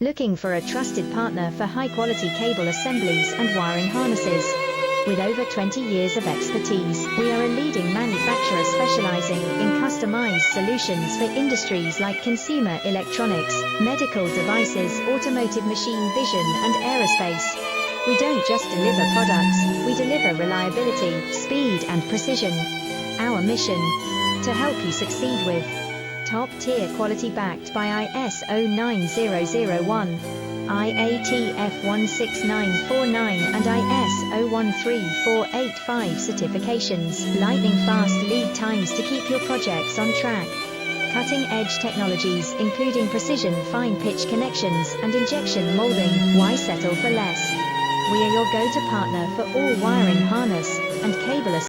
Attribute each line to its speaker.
Speaker 1: Looking for a trusted partner for high-quality cable assemblies and wiring harnesses? With over 20 years of expertise, we are a leading manufacturer specializing in customized solutions for industries like consumer electronics, medical devices, automotive machine vision, and aerospace. We don't just deliver products, we deliver reliability, speed, and precision. Our mission: to help you succeed with top-tier quality backed by ISO 9001, IATF 16949 and ISO 13485 certifications, lightning-fast lead times to keep your projects on track. Cutting-edge technologies including precision fine-pitch connections and injection molding. Why settle for less? We are your go-to partner for all wiring harness and cable